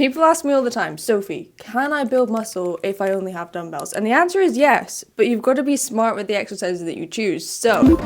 People ask me all the time, Sophie, can I build muscle if I only have dumbbells? And the answer is yes, but you've got to be smart with the exercises that you choose. So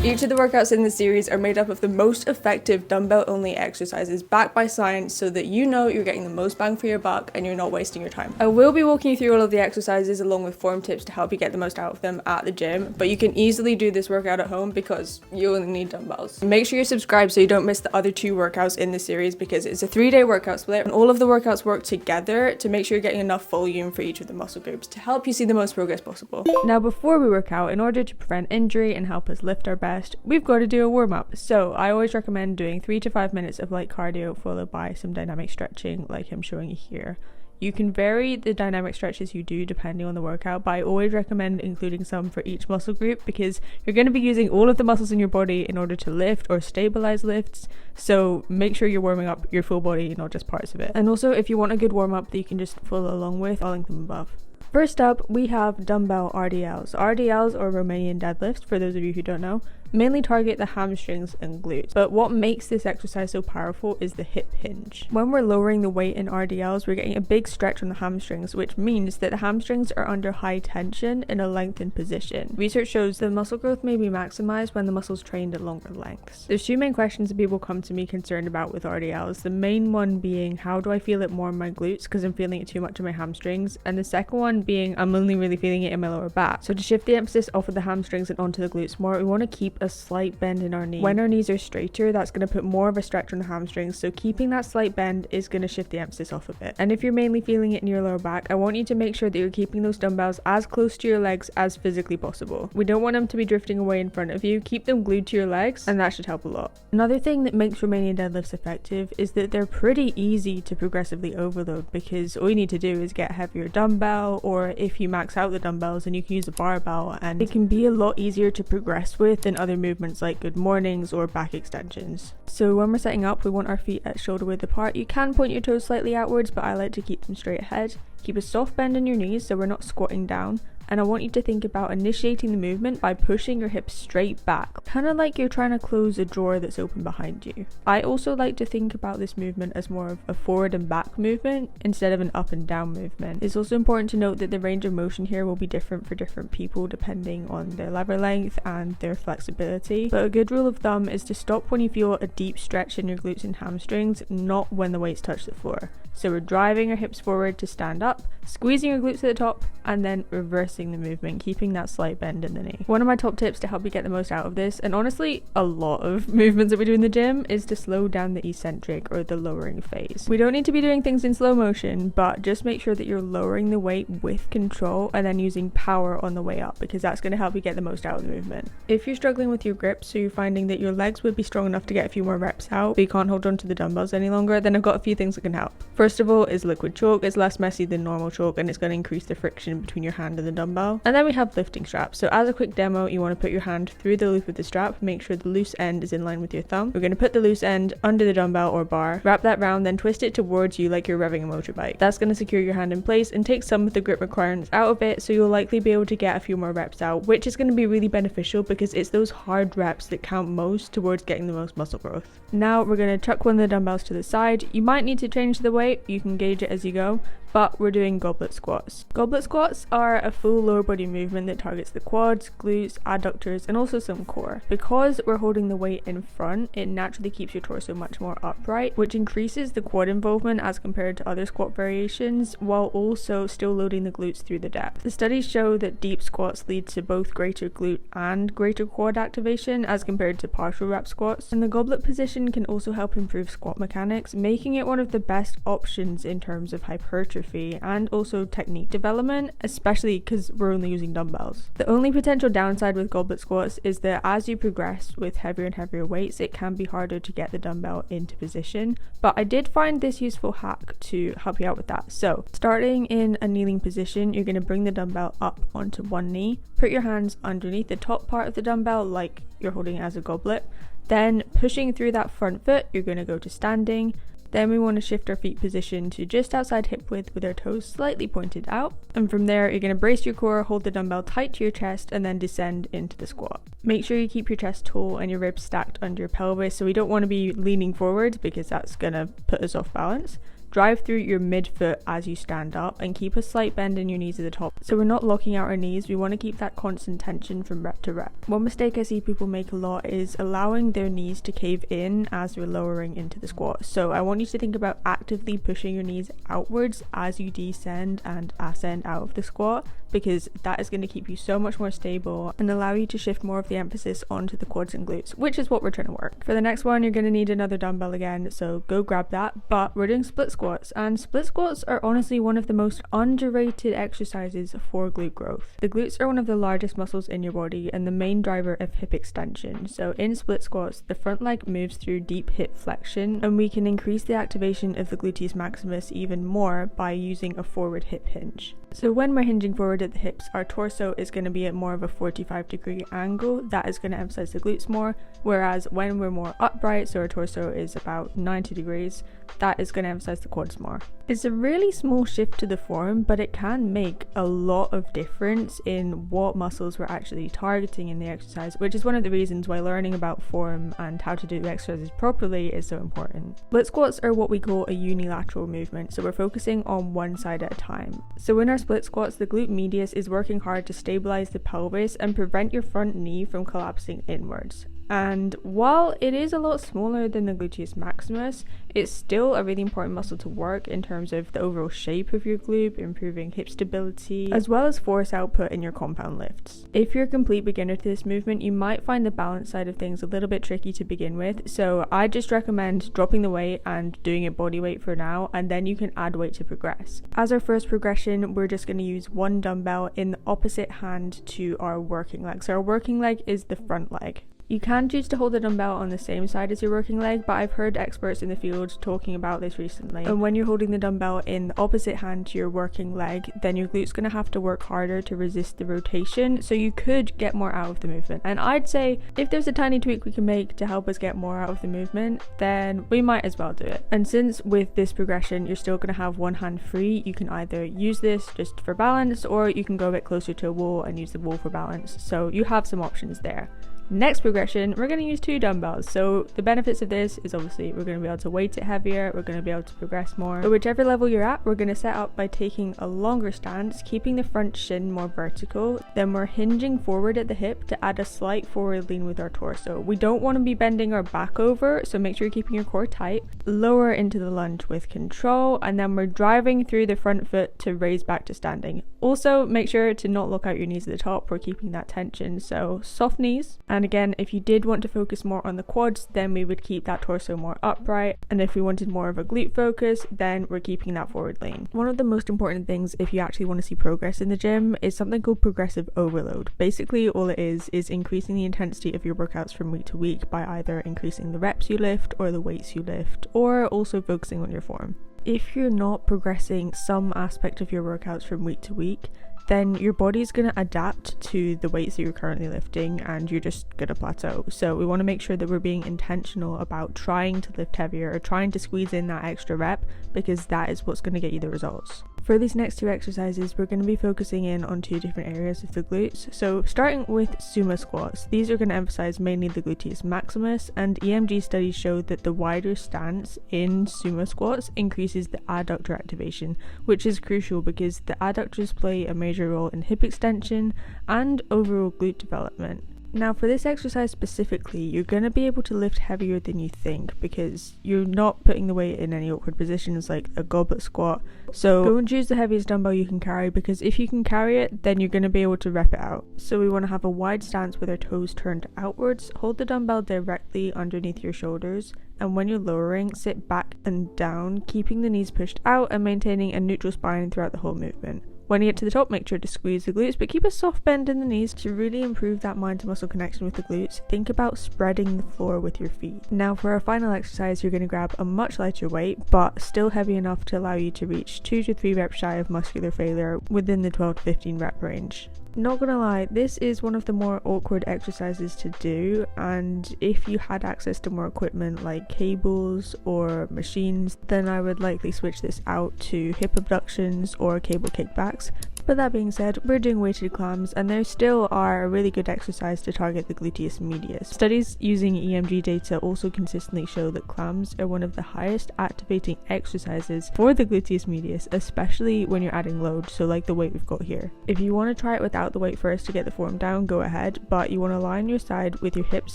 each of the workouts in this series are made up of the most effective dumbbell-only exercises backed by science so that you know you're getting the most bang for your buck and you're not wasting your time. I will be walking you through all of the exercises along with form tips to help you get the most out of them at the gym, but you can easily do this workout at home because you only need dumbbells. Make sure you're subscribed so you don't miss the other 2 workouts in this series because it's a 3-day workout split and all of the workouts work together to make sure you're getting enough volume for each of the muscle groups to help you see the most progress possible. Now, before we work out, in order to prevent injury and help us lift our best, we've got to do a warm-up. So I always recommend doing 3 to 5 minutes of light cardio followed by some dynamic stretching like I'm showing you here. You can vary the dynamic stretches you do depending on the workout, but I always recommend including some for each muscle group because you're going to be using all of the muscles in your body in order to lift or stabilize lifts, so make sure you're warming up your full body, not just parts of it. And also, if you want a good warm-up that you can just follow along with, I'll link them above. First up, we have Dumbbell RDLs. RDLs, or Romanian deadlifts, for those of you who don't know, mainly target the hamstrings and glutes. But what makes this exercise so powerful is the hip hinge. When we're lowering the weight in RDLs, we're getting a big stretch on the hamstrings, which means that the hamstrings are under high tension in a lengthened position. Research shows that muscle growth may be maximized when the muscle's trained at longer lengths. There's 2 main questions that people come to me concerned about with RDLs. The main one being, how do I feel it more in my glutes because I'm feeling it too much in my hamstrings? And the second one being, I'm only really feeling it in my lower back. So to shift the emphasis off of the hamstrings and onto the glutes more, we want to keep a slight bend in our knee. When our knees are straighter, that's going to put more of a stretch on the hamstrings, so keeping that slight bend is going to shift the emphasis off a bit. And if you're mainly feeling it in your lower back, I want you to make sure that you're keeping those dumbbells as close to your legs as physically possible. We don't want them to be drifting away in front of you. Keep them glued to your legs, and that should help a lot. Another thing that makes Romanian deadlifts effective is that they're pretty easy to progressively overload because all you need to do is get a heavier dumbbell, or if you max out the dumbbells, and you can use a barbell, and it can be a lot easier to progress with than other movements like good mornings or back extensions. So when we're setting up, we want our feet at shoulder width apart. You can point your toes slightly outwards, but I like to keep them straight ahead. Keep a soft bend in your knees so we're not squatting down. And I want you to think about initiating the movement by pushing your hips straight back, kind of like you're trying to close a drawer that's open behind you. I also like to think about this movement as more of a forward and back movement instead of an up and down movement. It's also important to note that the range of motion here will be different for different people depending on their lever length and their flexibility. But a good rule of thumb is to stop when you feel a deep stretch in your glutes and hamstrings, not when the weights touch the floor. So we're driving our hips forward to stand up, squeezing our glutes at the top, and then reversing the movement, keeping that slight bend in the knee. One of my top tips to help you get the most out of this, and honestly a lot of movements that we do in the gym, is to slow down the eccentric or the lowering phase. We don't need to be doing things in slow motion, but just make sure that you're lowering the weight with control and then using power on the way up, because that's going to help you get the most out of the movement. If you're struggling with your grip, so you're finding that your legs would be strong enough to get a few more reps out, but you can't hold on to the dumbbells any longer, then I've got a few things that can help. First of all is liquid chalk. It's less messy than normal chalk and it's going to increase the friction between your hand and the dumbbell. And then we have lifting straps. So as a quick demo, you want to put your hand through the loop of the strap, make sure the loose end is in line with your thumb. We're going to put the loose end under the dumbbell or bar, wrap that round, then twist it towards you like you're revving a motorbike. That's going to secure your hand in place and take some of the grip requirements out of it, so you'll likely be able to get a few more reps out, which is going to be really beneficial because it's those hard reps that count most towards getting the most muscle growth. Now we're going to chuck one of the dumbbells to the side. You might need to change the weight, you can gauge it as you go, but we're doing goblet squats. Goblet squats are a full lower body movement that targets the quads, glutes, adductors, and also some core. Because we're holding the weight in front, it naturally keeps your torso much more upright, which increases the quad involvement as compared to other squat variations, while also still loading the glutes through the depth. The studies show that deep squats lead to both greater glute and greater quad activation as compared to partial rep squats. And the goblet position can also help improve squat mechanics, making it one of the best options in terms of hypertrophy and also technique development, especially because we're only using dumbbells. The only potential downside with goblet squats is that as you progress with heavier and heavier weights, it can be harder to get the dumbbell into position, but I did find this useful hack to help you out with that. So starting in a kneeling position, you're going to bring the dumbbell up onto one knee, put your hands underneath the top part of the dumbbell like you're holding it as a goblet, then pushing through that front foot, you're going to go to standing. Then we want to shift our feet position to just outside hip width with our toes slightly pointed out. And from there, you're going to brace your core, hold the dumbbell tight to your chest, and then descend into the squat. Make sure you keep your chest tall and your ribs stacked under your pelvis. So we don't want to be leaning forward because that's going to put us off balance. Drive through your midfoot as you stand up and keep a slight bend in your knees at the top. So we're not locking out our knees, we want to keep that constant tension from rep to rep. One mistake I see people make a lot is allowing their knees to cave in as they're lowering into the squat. So I want you to think about actively pushing your knees outwards as you descend and ascend out of the squat, because that is going to keep you so much more stable and allow you to shift more of the emphasis onto the quads and glutes, which is what we're trying to work. For the next one, you're going to need another dumbbell again, so go grab that, but we're doing split squats, and split squats are honestly one of the most underrated exercises for glute growth. The glutes are one of the largest muscles in your body and the main driver of hip extension. So in split squats, the front leg moves through deep hip flexion, and we can increase the activation of the gluteus maximus even more by using a forward hip hinge. So when we're hinging forward at the hips, our torso is going to be at more of a 45-degree angle. That is going to emphasize the glutes more, whereas when we're more upright, so our torso is about 90 degrees, that is going to emphasize the quads more. It's a really small shift to the form, but it can make a lot of difference in what muscles we're actually targeting in the exercise, which is one of the reasons why learning about form and how to do exercises properly is so important. Split squats are what we call a unilateral movement, so we're focusing on one side at a time. So in our split squats, the glute medius is working hard to stabilize the pelvis and prevent your front knee from collapsing inwards. And while it is a lot smaller than the gluteus maximus, it's still a really important muscle to work in terms of the overall shape of your glute, improving hip stability, as well as force output in your compound lifts. If you're a complete beginner to this movement, you might find the balance side of things a little bit tricky to begin with, so I just recommend dropping the weight and doing it body weight for now, and then you can add weight to progress. As our first progression, we're just going to use one dumbbell in the opposite hand to our working leg. So our working leg is the front leg. You can choose to hold the dumbbell on the same side as your working leg, but I've heard experts in the field talking about this recently. And when you're holding the dumbbell in the opposite hand to your working leg, then your glute's going to have to work harder to resist the rotation, so you could get more out of the movement. And I'd say if there's a tiny tweak we can make to help us get more out of the movement, then we might as well do it. And since with this progression you're still going to have one hand free, you can either use this just for balance, or you can go a bit closer to a wall and use the wall for balance. So you have some options there. Next progression, we're going to use two dumbbells. So the benefits of this is obviously we're going to be able to weight it heavier, we're going to be able to progress more. But whichever level you're at, we're going to set up by taking a longer stance, keeping the front shin more vertical. Then we're hinging forward at the hip to add a slight forward lean with our torso. We don't want to be bending our back over, so make sure you're keeping your core tight. Lower into the lunge with control, and then we're driving through the front foot to raise back to standing. Also, make sure to not lock out your knees at the top. We're keeping that tension, so soft knees. And again, if you did want to focus more on the quads, then we would keep that torso more upright. And if we wanted more of a glute focus, then we're keeping that forward lean. One of the most important things if you actually want to see progress in the gym is something called progressive overload. Basically, all it is increasing the intensity of your workouts from week to week by either increasing the reps you lift or the weights you lift, or also focusing on your form. If you're not progressing some aspect of your workouts from week to week, then your body's going to adapt to the weights that you're currently lifting and you're just going to plateau. So we want to make sure that we're being intentional about trying to lift heavier or trying to squeeze in that extra rep, because that is what's going to get you the results. For these next two exercises, we're going to be focusing in on two different areas of the glutes. So starting with sumo squats, these are going to emphasize mainly the gluteus maximus, and EMG studies showed that the wider stance in sumo squats increases the adductor activation, which is crucial because the adductors play a major role in hip extension and overall glute development. Now for this exercise specifically, you're going to be able to lift heavier than you think because you're not putting the weight in any awkward positions like a goblet squat. So go and choose the heaviest dumbbell you can carry, because if you can carry it, then you're going to be able to rep it out. So we want to have a wide stance with our toes turned outwards, hold the dumbbell directly underneath your shoulders, and when you're lowering, sit back and down, keeping the knees pushed out and maintaining a neutral spine throughout the whole movement. When you get to the top, make sure to squeeze the glutes, but keep a soft bend in the knees. To really improve that mind to muscle connection with the glutes, think about spreading the floor with your feet. Now for our final exercise, you're going to grab a much lighter weight, but still heavy enough to allow you to reach 2 to 3 reps shy of muscular failure within the 12 to 15 rep range. Not gonna lie, this is one of the more awkward exercises to do, and if you had access to more equipment like cables or machines, then I would likely switch this out to hip abductions or cable kickbacks. But that being said, we're doing weighted clams, and they still are a really good exercise to target the gluteus medius. Studies using EMG data also consistently show that clams are one of the highest activating exercises for the gluteus medius, especially when you're adding load, so like the weight we've got here. If you want to try it without the weight first to get the form down, go ahead, but you want to lie on your side with your hips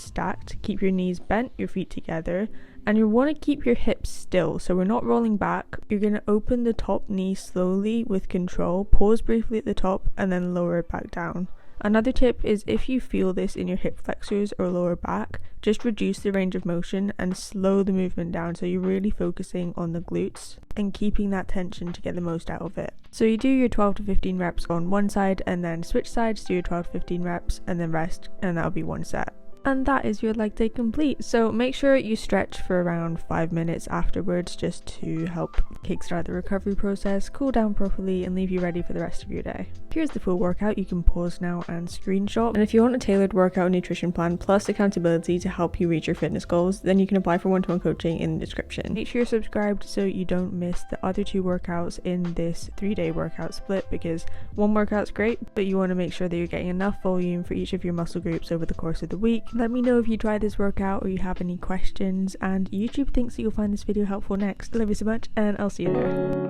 stacked, keep your knees bent, your feet together, and you want to keep your hips still, so we're not rolling back. You're going to open the top knee slowly with control, pause briefly at the top, and then lower it back down. Another tip is if you feel this in your hip flexors or lower back, just reduce the range of motion and slow the movement down, so you're really focusing on the glutes and keeping that tension to get the most out of it. So you do your 12 to 15 reps on one side, and then switch sides, do your 12 to 15 reps, and then rest, and that'll be one set. And that is your leg day complete. So make sure you stretch for around 5 minutes afterwards, just to help kickstart the recovery process, cool down properly, and leave you ready for the rest of your day. Here's the full workout. You can pause now and screenshot. And if you want a tailored workout nutrition plan plus accountability to help you reach your fitness goals, then you can apply for one-to-one coaching in the description. Make sure you're subscribed so you don't miss the other 2 workouts in this 3-day workout split, because one workout's great, but you want to make sure that you're getting enough volume for each of your muscle groups over the course of the week. Let me know if you tried this workout or you have any questions, and YouTube thinks that you'll find this video helpful next. Love you so much, and I'll see you there.